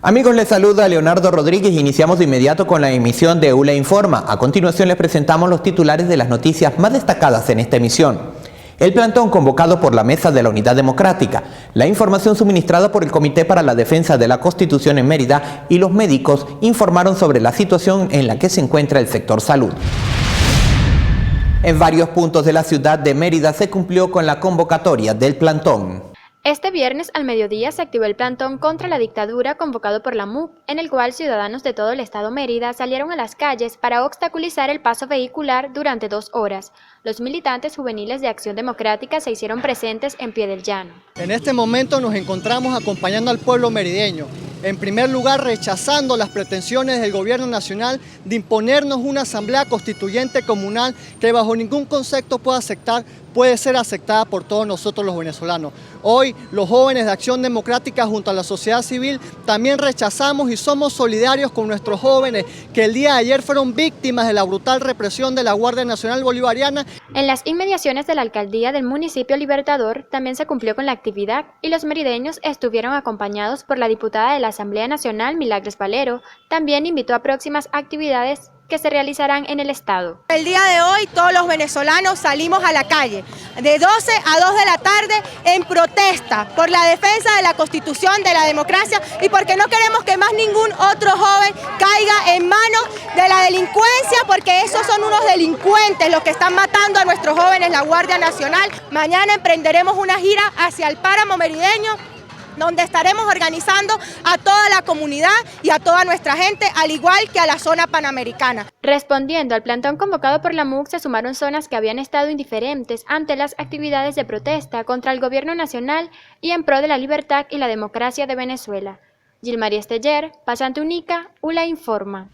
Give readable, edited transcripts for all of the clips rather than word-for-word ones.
Amigos, les saluda Leonardo Rodríguez y iniciamos de inmediato con la emisión de ULA Informa. A continuación les presentamos los titulares de las noticias más destacadas en esta emisión. El plantón convocado por la Mesa de la Unidad Democrática, la información suministrada por el Comité para la Defensa de la Constitución en Mérida y los médicos informaron sobre la situación en la que se encuentra el sector salud. En varios puntos de la ciudad de Mérida se cumplió con la convocatoria del plantón. Este viernes al mediodía se activó el plantón contra la dictadura convocado por la MUC, en el cual ciudadanos de todo el estado Mérida salieron a las calles para obstaculizar el paso vehicular durante 2 horas. Los militantes juveniles de Acción Democrática se hicieron presentes en Pie del Llano. En este momento nos encontramos acompañando al pueblo merideño. En primer lugar, rechazando las pretensiones del gobierno nacional de imponernos una asamblea constituyente comunal que bajo ningún concepto puede ser aceptada por todos nosotros los venezolanos. Hoy, los jóvenes de Acción Democrática junto a la sociedad civil también rechazamos y somos solidarios con nuestros jóvenes que el día de ayer fueron víctimas de la brutal represión de la Guardia Nacional Bolivariana. En las inmediaciones de la alcaldía del municipio Libertador también se cumplió con la actividad y los merideños estuvieron acompañados por la diputada de la Asamblea Nacional, Milagros Valero. También invitó a próximas actividades que se realizarán en el estado. El día de hoy todos los venezolanos salimos a la calle de 12 a 2 de la tarde en protesta por la defensa de la Constitución, de la democracia y porque no queremos que más ningún otro joven caiga en manos de la delincuencia, porque esos son unos delincuentes los que están matando a nuestros jóvenes, la Guardia Nacional. Mañana emprenderemos una gira hacia el páramo merideño, donde estaremos organizando a toda la comunidad y a toda nuestra gente, al igual que a la zona panamericana. Respondiendo al plantón convocado por la MUC, se sumaron zonas que habían estado indiferentes ante las actividades de protesta contra el gobierno nacional y en pro de la libertad y la democracia de Venezuela. Gilmaría Esteller, Pasante Única, ULA Informa.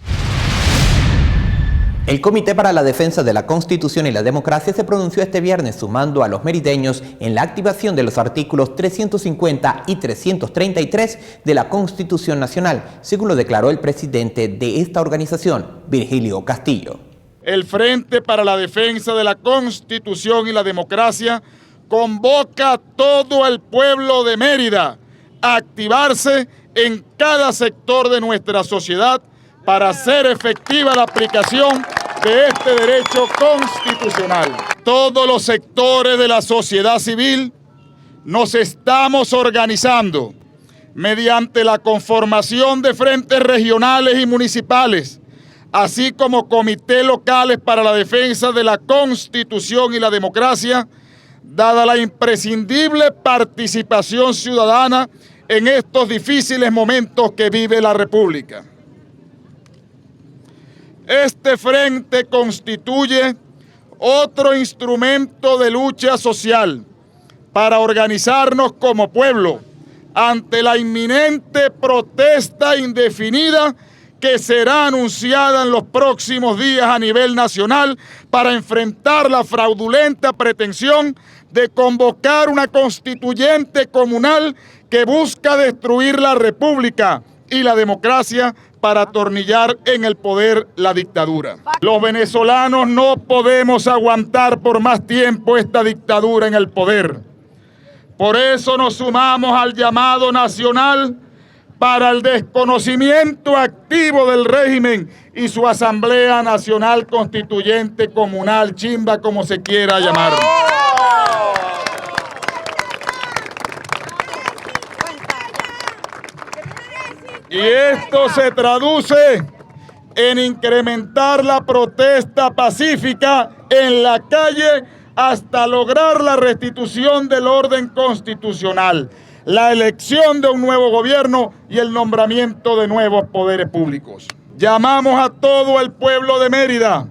El Comité para la Defensa de la Constitución y la Democracia se pronunció este viernes sumando a los merideños en la activación de los artículos 350 y 333 de la Constitución Nacional, según lo declaró el presidente de esta organización, Virgilio Castillo. El Frente para la Defensa de la Constitución y la Democracia convoca a todo el pueblo de Mérida a activarse en cada sector de nuestra sociedad para hacer efectiva la aplicación de este derecho constitucional. Todos los sectores de la sociedad civil nos estamos organizando mediante la conformación de frentes regionales y municipales, así como comités locales para la defensa de la Constitución y la democracia, dada la imprescindible participación ciudadana en estos difíciles momentos que vive la República. Este frente constituye otro instrumento de lucha social para organizarnos como pueblo ante la inminente protesta indefinida que será anunciada en los próximos días a nivel nacional para enfrentar la fraudulenta pretensión de convocar una constituyente comunal que busca destruir la República y la democracia para atornillar en el poder la dictadura. Los venezolanos no podemos aguantar por más tiempo esta dictadura en el poder. Por eso nos sumamos al llamado nacional para el desconocimiento activo del régimen y su Asamblea Nacional Constituyente Comunal, chimba como se quiera llamar. Y esto se traduce en incrementar la protesta pacífica en la calle hasta lograr la restitución del orden constitucional, la elección de un nuevo gobierno y el nombramiento de nuevos poderes públicos. Llamamos a todo el pueblo de Mérida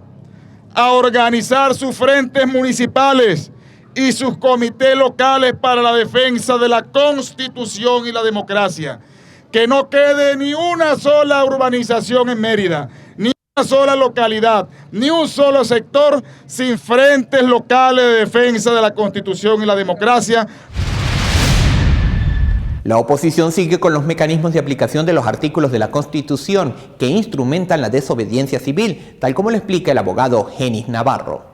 a organizar sus frentes municipales y sus comités locales para la defensa de la Constitución y la democracia. Que no quede ni una sola urbanización en Mérida, ni una sola localidad, ni un solo sector sin frentes locales de defensa de la Constitución y la democracia. La oposición sigue con los mecanismos de aplicación de los artículos de la Constitución que instrumentan la desobediencia civil, tal como lo explica el abogado Genis Navarro.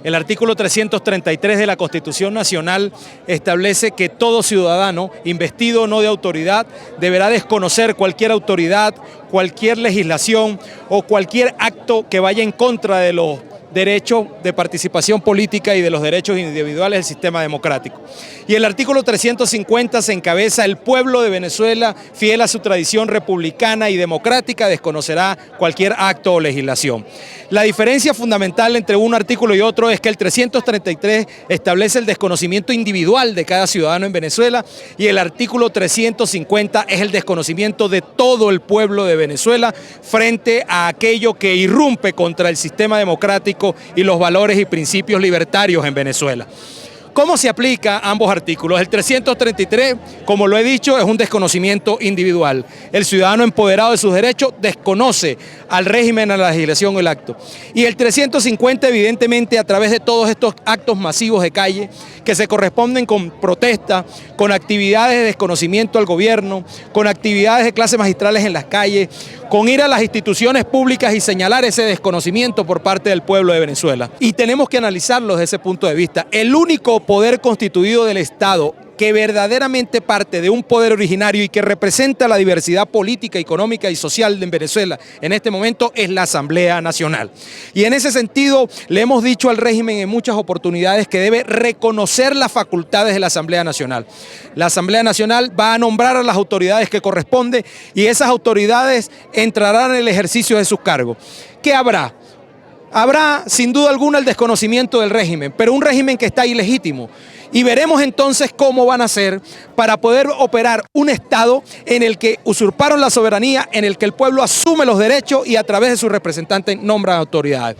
El artículo 333 de la Constitución Nacional establece que todo ciudadano, investido o no de autoridad, deberá desconocer cualquier autoridad, cualquier legislación o cualquier acto que vaya en contra de los derechos de participación política y de los derechos individuales del sistema democrático. Y el artículo 350 se encabeza: el pueblo de Venezuela, fiel a su tradición republicana y democrática, desconocerá cualquier acto o legislación. La diferencia fundamental entre un artículo y otro es que el 333 establece el desconocimiento individual de cada ciudadano en Venezuela y el artículo 350 es el desconocimiento de todo el pueblo de Venezuela frente a aquello que irrumpe contra el sistema democrático y los valores y principios libertarios en Venezuela. ¿Cómo se aplica a ambos artículos? El 333, como lo he dicho, es un desconocimiento individual. El ciudadano empoderado de sus derechos desconoce al régimen, a la legislación o el acto. Y el 350, evidentemente, a través de todos estos actos masivos de calle que se corresponden con protesta, con actividades de desconocimiento al gobierno, con actividades de clases magistrales en las calles, con ir a las instituciones públicas y señalar ese desconocimiento por parte del pueblo de Venezuela. Y tenemos que analizarlo desde ese punto de vista. El único poder constituido del Estado que verdaderamente parte de un poder originario y que representa la diversidad política, económica y social en Venezuela en este momento es la Asamblea Nacional. Y en ese sentido le hemos dicho al régimen en muchas oportunidades que debe reconocer las facultades de la Asamblea Nacional. La Asamblea Nacional va a nombrar a las autoridades que corresponde y esas autoridades entrarán en el ejercicio de sus cargos. ¿Qué habrá? Habrá sin duda alguna el desconocimiento del régimen, pero un régimen que está ilegítimo. Y veremos entonces cómo van a hacer para poder operar un Estado en el que usurparon la soberanía, en el que el pueblo asume los derechos y a través de sus representantes nombran autoridades.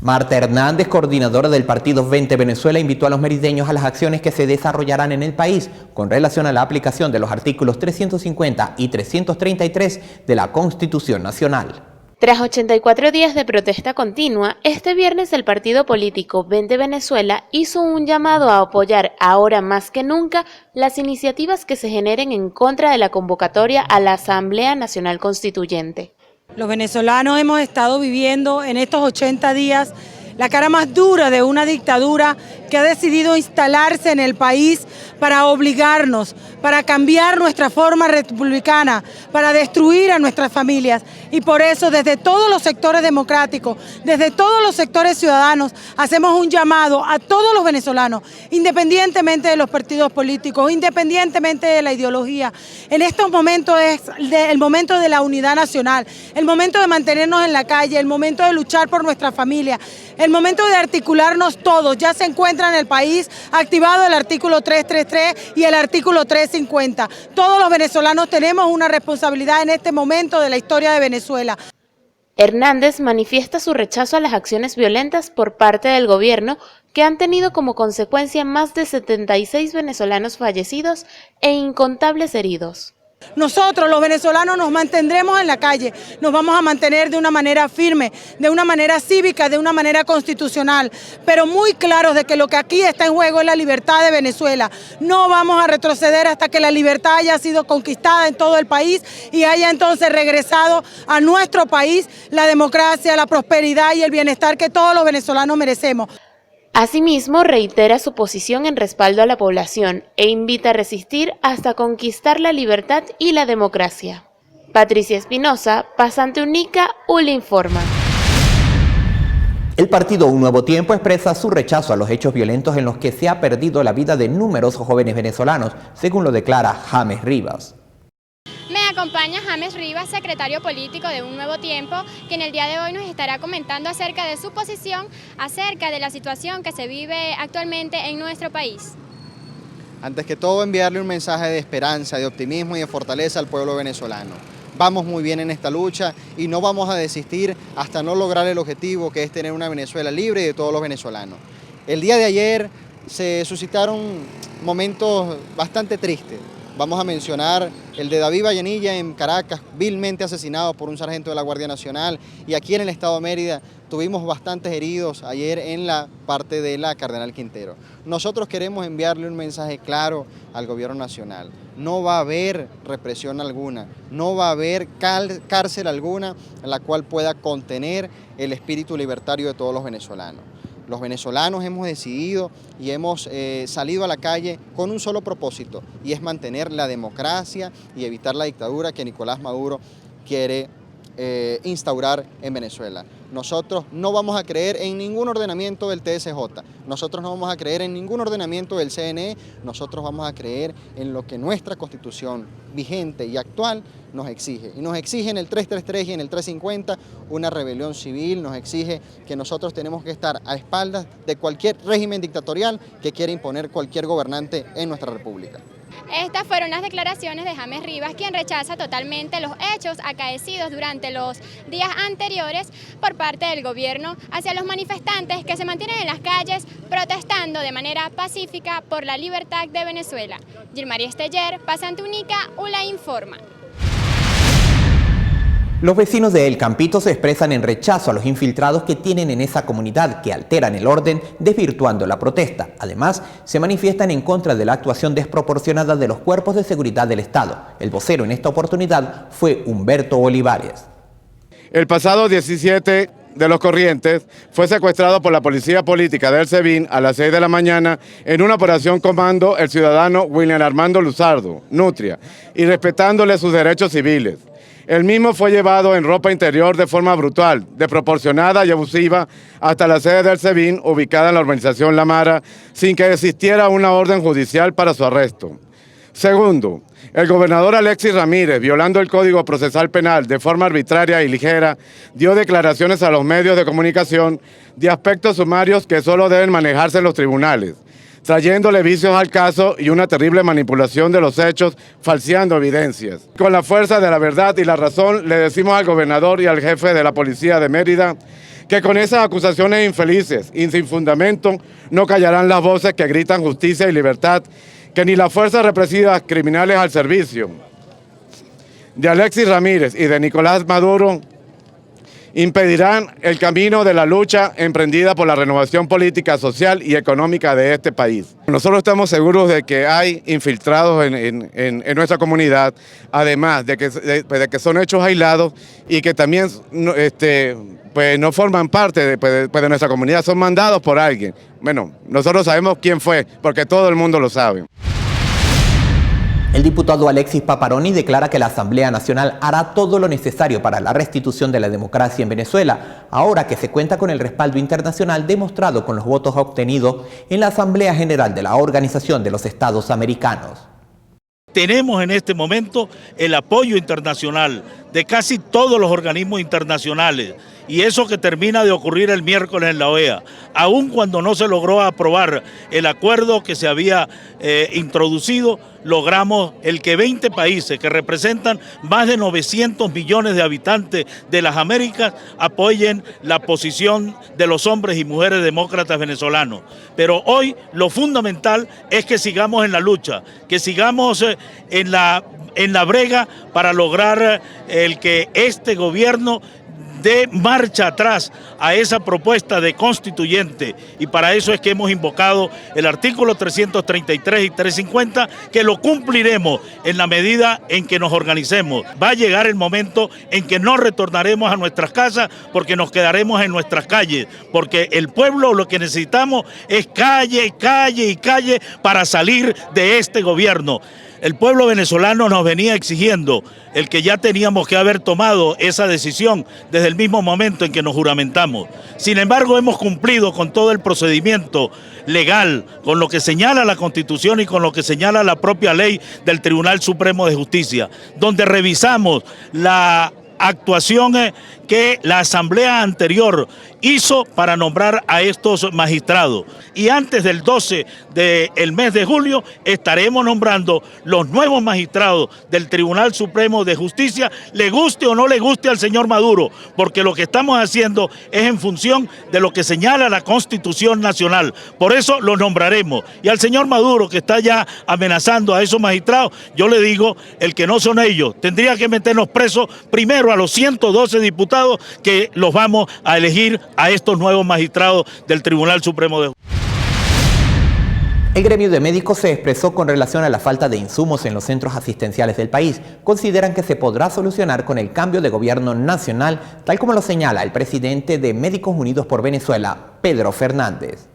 Marta Hernández, coordinadora del partido 20 Venezuela, invitó a los merideños a las acciones que se desarrollarán en el país con relación a la aplicación de los artículos 350 y 333 de la Constitución Nacional. Tras 84 días de protesta continua, este viernes el partido político 20 Venezuela hizo un llamado a apoyar ahora más que nunca las iniciativas que se generen en contra de la convocatoria a la Asamblea Nacional Constituyente. Los venezolanos hemos estado viviendo en estos 80 días la cara más dura de una dictadura que ha decidido instalarse en el país para obligarnos, para cambiar nuestra forma republicana, para destruir a nuestras familias. Y por eso desde todos los sectores democráticos, desde todos los sectores ciudadanos, hacemos un llamado a todos los venezolanos, independientemente de los partidos políticos, independientemente de la ideología. En estos momentos es el momento de la unidad nacional, el momento de mantenernos en la calle, el momento de luchar por nuestra familia, el momento de articularnos todos. Ya se encuentra en el país activado el artículo 333 y el artículo 350. Todos los venezolanos tenemos una responsabilidad en este momento de la historia de Venezuela. Hernández manifiesta su rechazo a las acciones violentas por parte del gobierno que han tenido como consecuencia más de 76 venezolanos fallecidos e incontables heridos. Nosotros, los venezolanos, nos mantendremos en la calle, nos vamos a mantener de una manera firme, de una manera cívica, de una manera constitucional, pero muy claros de que lo que aquí está en juego es la libertad de Venezuela. No vamos a retroceder hasta que la libertad haya sido conquistada en todo el país y haya entonces regresado a nuestro país la democracia, la prosperidad y el bienestar que todos los venezolanos merecemos. Asimismo, reitera su posición en respaldo a la población e invita a resistir hasta conquistar la libertad y la democracia. Patricia Espinosa, Pasante Única, ULA Informa. El partido Un Nuevo Tiempo expresa su rechazo a los hechos violentos en los que se ha perdido la vida de numerosos jóvenes venezolanos, según lo declara James Rivas. Me acompaña James Rivas, secretario político de Un Nuevo Tiempo, quien el día de hoy nos estará comentando acerca de su posición, acerca de la situación que se vive actualmente en nuestro país. Antes que todo, enviarle un mensaje de esperanza, de optimismo y de fortaleza al pueblo venezolano. Vamos muy bien en esta lucha y no vamos a desistir hasta no lograr el objetivo, que es tener una Venezuela libre y de todos los venezolanos. El día de ayer se suscitaron momentos bastante tristes. Vamos a mencionar el de David Vallenilla en Caracas, vilmente asesinado por un sargento de la Guardia Nacional. Y aquí en el estado de Mérida tuvimos bastantes heridos ayer en la parte de la Cardenal Quintero. Nosotros queremos enviarle un mensaje claro al gobierno nacional. No va a haber represión alguna, no va a haber cárcel alguna en la cual pueda contener el espíritu libertario de todos los venezolanos. Los venezolanos hemos decidido y hemos salido a la calle con un solo propósito, y es mantener la democracia y evitar la dictadura que Nicolás Maduro quiere instaurar en Venezuela. Nosotros no vamos a creer en ningún ordenamiento del TSJ, nosotros no vamos a creer en ningún ordenamiento del CNE, nosotros vamos a creer en lo que nuestra Constitución vigente y actual nos exige. Y nos exige en el 333 y en el 350 una rebelión civil, nos exige que nosotros tenemos que estar a espaldas de cualquier régimen dictatorial que quiera imponer cualquier gobernante en nuestra república. Estas fueron las declaraciones de James Rivas, quien rechaza totalmente los hechos acaecidos durante los días anteriores por parte del gobierno hacia los manifestantes que se mantienen en las calles protestando de manera pacífica por la libertad de Venezuela. Gilmari Esteller, Pasante Única, ULA Informa. Los vecinos de El Campito se expresan en rechazo a los infiltrados que tienen en esa comunidad que alteran el orden, desvirtuando la protesta. Además, se manifiestan en contra de la actuación desproporcionada de los cuerpos de seguridad del Estado. El vocero en esta oportunidad fue Humberto Olivares. El pasado 17 de los Corrientes fue secuestrado por la policía política del SEBIN a las 6 de la mañana en una operación comando el ciudadano William Armando Luzardo, Nutria, y respetándole sus derechos civiles. El mismo fue llevado en ropa interior de forma brutal, desproporcionada y abusiva hasta la sede del SEBIN, ubicada en la urbanización La Mara, sin que existiera una orden judicial para su arresto. Segundo, el gobernador Alexis Ramírez, violando el Código Procesal Penal de forma arbitraria y ligera, dio declaraciones a los medios de comunicación de aspectos sumarios que solo deben manejarse en los tribunales, trayéndole vicios al caso y una terrible manipulación de los hechos, falseando evidencias. Con la fuerza de la verdad y la razón, le decimos al gobernador y al jefe de la policía de Mérida que con esas acusaciones infelices y sin fundamento no callarán las voces que gritan justicia y libertad, que ni las fuerzas represivas criminales al servicio de Alexis Ramírez y de Nicolás Maduro impedirán el camino de la lucha emprendida por la renovación política, social y económica de este país. Nosotros estamos seguros de que hay infiltrados en nuestra comunidad, además de que son hechos aislados y que también pues no forman parte de nuestra comunidad, son mandados por alguien. Bueno, nosotros sabemos quién fue, porque todo el mundo lo sabe. El diputado Alexis Paparoni declara que la Asamblea Nacional hará todo lo necesario para la restitución de la democracia en Venezuela, ahora que se cuenta con el respaldo internacional demostrado con los votos obtenidos en la Asamblea General de la Organización de los Estados Americanos. Tenemos en este momento el apoyo internacional de casi todos los organismos internacionales, y eso que termina de ocurrir el miércoles en la OEA, aun cuando no se logró aprobar el acuerdo que se había introducido, logramos el que 20 países que representan más de 900 millones de habitantes de las Américas apoyen la posición de los hombres y mujeres demócratas venezolanos. Pero hoy lo fundamental es que sigamos en la lucha, que sigamos en la brega para lograr el que este gobierno dé marcha atrás a esa propuesta de constituyente, y para eso es que hemos invocado el artículo 333 y 350, que lo cumpliremos en la medida en que nos organicemos. Va a llegar el momento en que no retornaremos a nuestras casas porque nos quedaremos en nuestras calles, porque el pueblo lo que necesitamos es calle, calle y calle para salir de este gobierno. El pueblo venezolano nos venía exigiendo el que ya teníamos que haber tomado esa decisión desde el mismo momento en que nos juramentamos. Sin embargo, hemos cumplido con todo el procedimiento legal, con lo que señala la Constitución y con lo que señala la propia ley del Tribunal Supremo de Justicia, donde revisamos la actuación que la asamblea anterior hizo para nombrar a estos magistrados. Y antes del 12 del mes de julio estaremos nombrando los nuevos magistrados del Tribunal Supremo de Justicia, le guste o no le guste al señor Maduro, porque lo que estamos haciendo es en función de lo que señala la Constitución Nacional. Por eso los nombraremos. Y al señor Maduro, que está ya amenazando a esos magistrados, yo le digo, el que no son ellos, tendría que meternos presos primero a los 112 diputados que los vamos a elegir a estos nuevos magistrados del Tribunal Supremo de Justicia. El gremio de médicos se expresó con relación a la falta de insumos en los centros asistenciales del país. Consideran que se podrá solucionar con el cambio de gobierno nacional, tal como lo señala el presidente de Médicos Unidos por Venezuela, Pedro Fernández.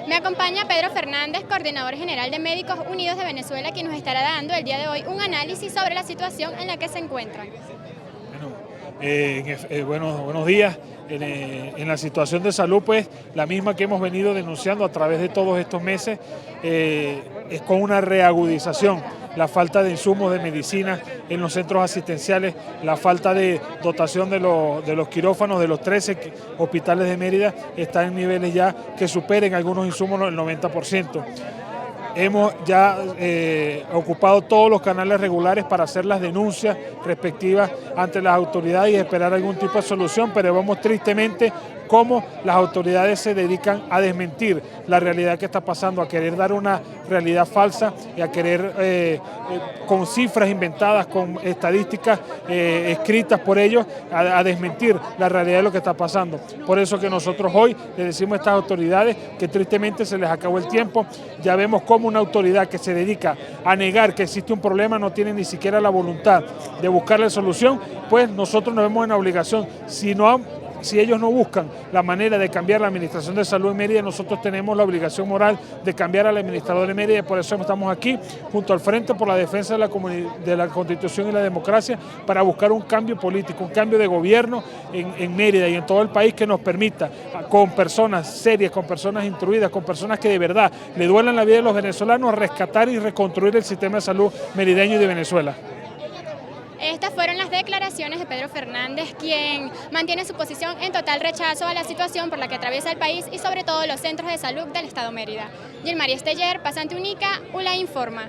Me acompaña Pedro Fernández, coordinador general de Médicos Unidos de Venezuela, quien nos estará dando el día de hoy un análisis sobre la situación en la que se encuentran. Buenos días. En la situación de salud, pues la misma que hemos venido denunciando a través de todos estos meses, es con una reagudización. La falta de insumos de medicina en los centros asistenciales, la falta de dotación de los quirófanos de los 13 hospitales de Mérida está en niveles ya que superen algunos insumos el 90%. Hemos ya ocupado todos los canales regulares para hacer las denuncias respectivas ante las autoridades y esperar algún tipo de solución, pero vemos tristemente cómo las autoridades se dedican a desmentir la realidad que está pasando, a querer dar una realidad falsa y a querer, con cifras inventadas, con estadísticas escritas por ellos, a desmentir la realidad de lo que está pasando. Por eso que nosotros hoy le decimos a estas autoridades que tristemente se les acabó el tiempo. Ya vemos cómo una autoridad que se dedica a negar que existe un problema no tiene ni siquiera la voluntad de buscarle solución, pues nosotros nos vemos en la obligación. Si ellos no buscan la manera de cambiar la administración de salud en Mérida, nosotros tenemos la obligación moral de cambiar al administrador de Mérida, y por eso estamos aquí, junto al Frente por la Defensa de la Constitución y la Democracia, para buscar un cambio político, un cambio de gobierno en Mérida y en todo el país que nos permita, con personas serias, con personas instruidas, con personas que de verdad le duelan la vida de los venezolanos, rescatar y reconstruir el sistema de salud merideño y de Venezuela. Estas fueron las declaraciones de Pedro Fernández, quien mantiene su posición en total rechazo a la situación por la que atraviesa el país y sobre todo los centros de salud del Estado Mérida. Gilmari Esteller, pasante única, ULA Informa.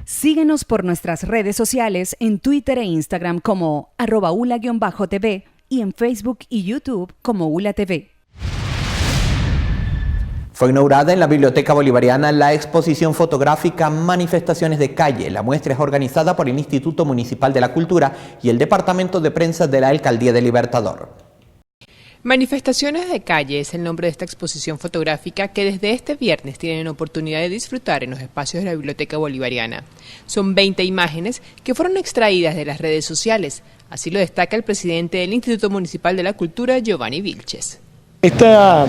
Síguenos por nuestras redes sociales en Twitter e Instagram como @ULA_TV y en Facebook y YouTube como ULA TV. Fue inaugurada en la Biblioteca Bolivariana la exposición fotográfica Manifestaciones de Calle. La muestra es organizada por el Instituto Municipal de la Cultura y el Departamento de Prensa de la Alcaldía de Libertador. Manifestaciones de Calle es el nombre de esta exposición fotográfica que desde este viernes tienen oportunidad de disfrutar en los espacios de la Biblioteca Bolivariana. Son 20 imágenes que fueron extraídas de las redes sociales. Así lo destaca el presidente del Instituto Municipal de la Cultura, Giovanni Vilches. Esta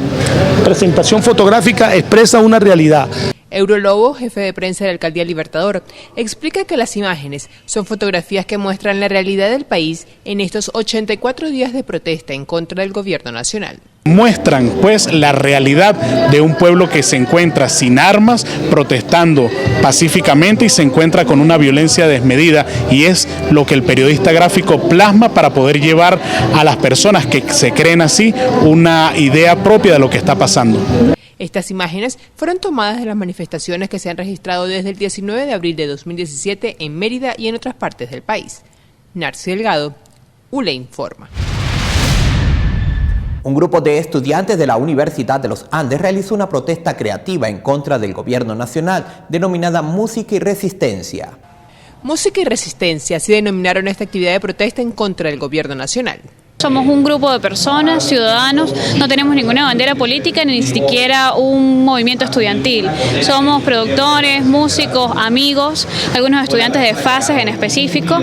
presentación fotográfica expresa una realidad. Eurolobo, jefe de prensa de la Alcaldía Libertador, explica que las imágenes son fotografías que muestran la realidad del país en estos 84 días de protesta en contra del gobierno nacional. Muestran pues la realidad de un pueblo que se encuentra sin armas, protestando pacíficamente y se encuentra con una violencia desmedida, y es lo que el periodista gráfico plasma para poder llevar a las personas que se creen así una idea propia de lo que está pasando. Estas imágenes fueron tomadas de las manifestaciones que se han registrado desde el 19 de abril de 2017 en Mérida y en otras partes del país. Narci Delgado, ULA Informa. Un grupo de estudiantes de la Universidad de los Andes realizó una protesta creativa en contra del gobierno nacional denominada Música y Resistencia. Música y Resistencia, así denominaron esta actividad de protesta en contra del gobierno nacional. Somos un grupo de personas, ciudadanos, no tenemos ninguna bandera política ni siquiera un movimiento estudiantil. Somos productores, músicos, amigos, algunos estudiantes de FACES en específico,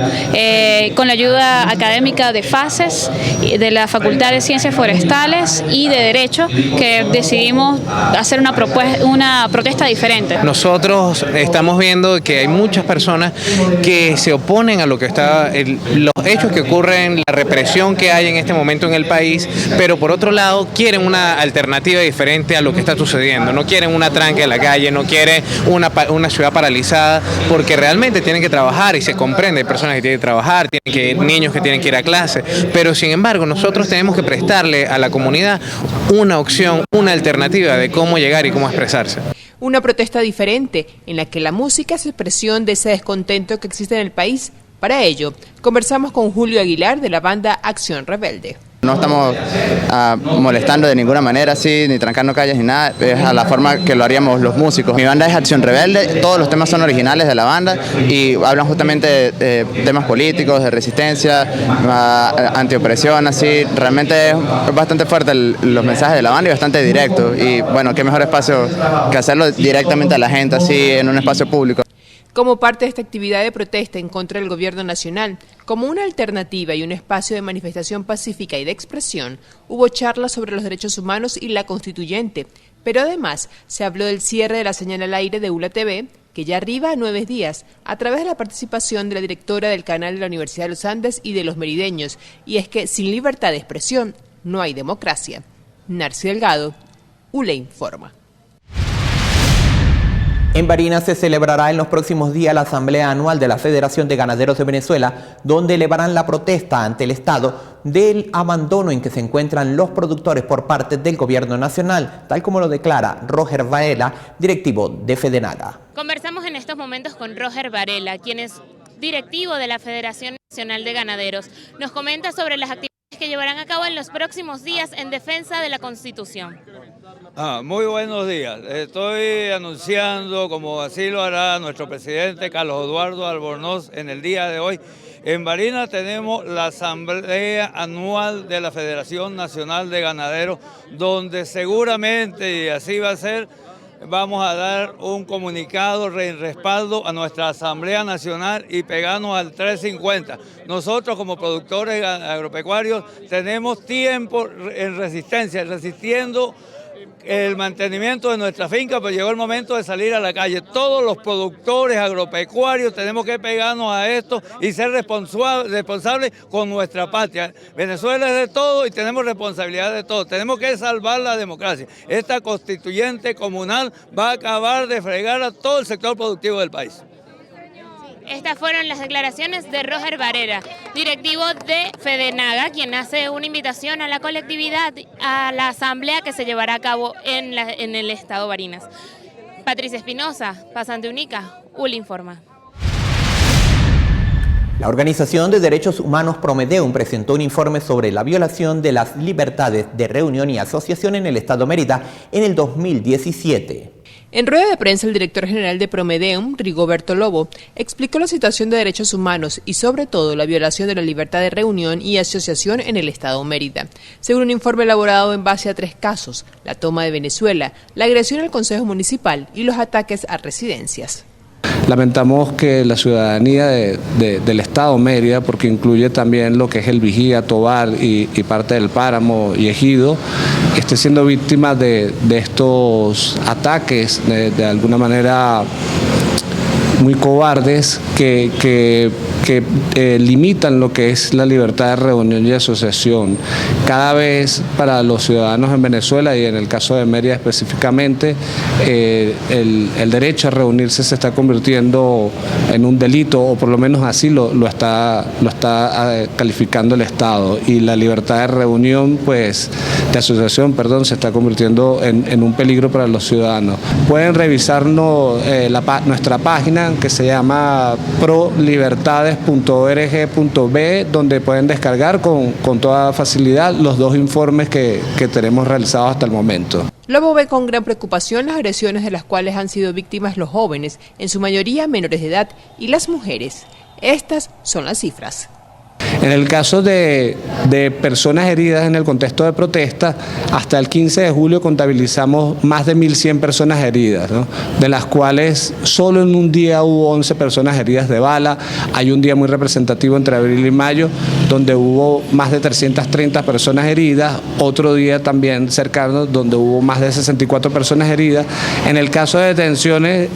con la ayuda académica de FACES, de la Facultad de Ciencias Forestales y de Derecho, que decidimos hacer una protesta diferente. Nosotros estamos viendo que hay muchas personas que se oponen a lo que está, los hechos que ocurren, la represión que hay en este momento en el país, pero por otro lado quieren una alternativa diferente a lo que está sucediendo. No quieren una tranca en la calle, no quieren una ciudad paralizada, porque realmente tienen que trabajar y se comprende, hay personas que tienen que trabajar, niños que tienen que ir a clase, pero sin embargo nosotros tenemos que prestarle a la comunidad una opción, una alternativa de cómo llegar y cómo expresarse. Una protesta diferente en la que la música es expresión de ese descontento que existe en el país. Para ello, conversamos con Julio Aguilar de la banda Acción Rebelde. No estamos molestando de ninguna manera, así, ni trancando calles ni nada, es a la forma que lo haríamos los músicos. Mi banda es Acción Rebelde, todos los temas son originales de la banda y hablan justamente de temas políticos, de resistencia, antiopresión, así. Realmente es bastante fuerte los mensajes de la banda y bastante directo. Y bueno, qué mejor espacio que hacerlo directamente a la gente, así, en un espacio público. Como parte de esta actividad de protesta en contra del gobierno nacional, como una alternativa y un espacio de manifestación pacífica y de expresión, hubo charlas sobre los derechos humanos y la constituyente, pero además se habló del cierre de la señal al aire de ULA TV, que ya arriba a 9 días, a través de la participación de la directora del canal de la Universidad de los Andes y de los merideños, y es que sin libertad de expresión no hay democracia. Narci Delgado, ULA Informa. En Barinas se celebrará en los próximos días la Asamblea Anual de la Federación de Ganaderos de Venezuela, donde elevarán la protesta ante el Estado del abandono en que se encuentran los productores por parte del Gobierno Nacional, tal como lo declara Roger Varela, directivo de FEDENAGA. Conversamos en estos momentos con Roger Varela, quien es directivo de la Federación Nacional de Ganaderos. Nos comenta sobre las actividades que llevarán a cabo en los próximos días en defensa de la Constitución. Muy buenos días. Estoy anunciando, como así lo hará nuestro presidente Carlos Eduardo Albornoz en el día de hoy, en Barinas tenemos la Asamblea Anual de la Federación Nacional de Ganaderos, donde seguramente, y así va a ser, vamos a dar un comunicado en respaldo a nuestra Asamblea Nacional y pegarnos al 350. Nosotros como productores agropecuarios tenemos tiempo en resistencia, resistiendo el mantenimiento de nuestra finca, pero llegó el momento de salir a la calle. Todos los productores agropecuarios tenemos que pegarnos a esto y ser responsables con nuestra patria. Venezuela es de todo y tenemos responsabilidad de todo. Tenemos que salvar la democracia. Esta constituyente comunal va a acabar de fregar a todo el sector productivo del país. Estas fueron las declaraciones de Roger Varela, directivo de FEDENAGA, quien hace una invitación a la colectividad a la asamblea que se llevará a cabo en el estado Barinas. Patricia Espinosa, pasante única, ULA Informa. La Organización de Derechos Humanos Promedeum presentó un informe sobre la violación de las libertades de reunión y asociación en el estado Mérida en el 2017. En rueda de prensa, el director general de Promedeum, Rigoberto Lobo, explicó la situación de derechos humanos y sobre todo la violación de la libertad de reunión y asociación en el estado Mérida. Según un informe elaborado en base a 3 casos, la toma de Venezuela, la agresión al Consejo Municipal y los ataques a residencias. Lamentamos que la ciudadanía del estado Mérida, porque incluye también lo que es el Vigía, Tobar y parte del Páramo y Ejido, esté siendo víctima de estos ataques de alguna manera muy cobardes que limitan lo que es la libertad de reunión y asociación. Cada vez para los ciudadanos en Venezuela y en el caso de Mérida específicamente, el derecho a reunirse se está convirtiendo en un delito, o por lo menos así lo está calificando el Estado, y la libertad de reunión, pues de asociación, perdón, se está convirtiendo en un peligro para los ciudadanos. Pueden revisarnos nuestra página, que se llama prolibertades.org.be, donde pueden descargar con toda facilidad los 2 informes que tenemos realizados hasta el momento. Lobo ve con gran preocupación las agresiones de las cuales han sido víctimas los jóvenes, en su mayoría menores de edad, y las mujeres. Estas son las cifras. En el caso de personas heridas en el contexto de protesta, hasta el 15 de julio contabilizamos más de 1.100 personas heridas, ¿no? De las cuales solo en un día hubo 11 personas heridas de bala. Hay un día muy representativo entre abril y mayo, donde hubo más de 330 personas heridas, otro día también cercano, donde hubo más de 64 personas heridas. En el caso de detenciones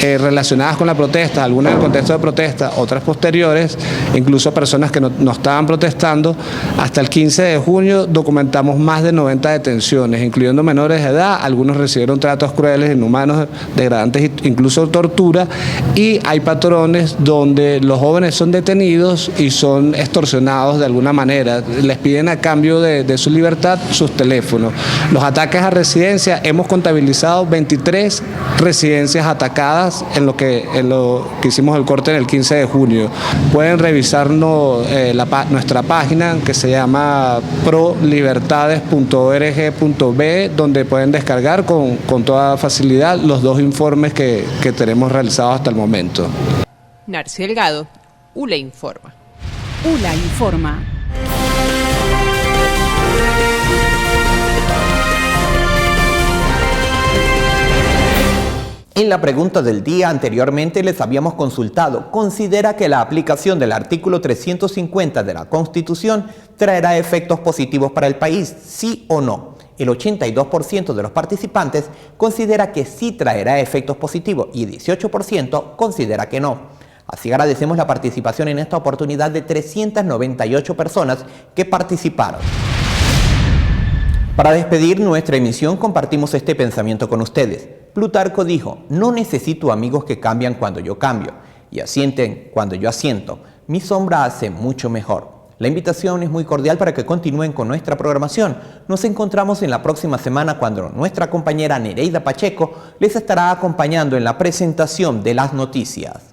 relacionadas con la protesta, algunas en el contexto de protesta, otras posteriores, incluso personas que no no estaban protestando. Hasta el 15 de junio documentamos más de 90 detenciones, incluyendo menores de edad. Algunos recibieron tratos crueles, inhumanos, degradantes, incluso tortura. Y hay patrones donde los jóvenes son detenidos y son extorsionados de alguna manera. Les piden a cambio de su libertad sus teléfonos. Los ataques a residencias, hemos contabilizado 23 residencias atacadas en lo que hicimos el corte en el 15 de junio. Pueden revisarnos nuestra página que se llama prolibertades.org.be, donde pueden descargar con toda facilidad los 2 informes que tenemos realizados hasta el momento. Narci Delgado, ULA Informa. ULA Informa. En la pregunta del día anteriormente les habíamos consultado, ¿considera que la aplicación del artículo 350 de la Constitución traerá efectos positivos para el país? ¿Sí o no? El 82% de los participantes considera que sí traerá efectos positivos y 18% considera que no. Así agradecemos la participación en esta oportunidad de 398 personas que participaron. Para despedir nuestra emisión compartimos este pensamiento con ustedes. Plutarco dijo: no necesito amigos que cambian cuando yo cambio y asienten cuando yo asiento. Mi sombra hace mucho mejor. La invitación es muy cordial para que continúen con nuestra programación. Nos encontramos en la próxima semana cuando nuestra compañera Nereida Pacheco les estará acompañando en la presentación de las noticias.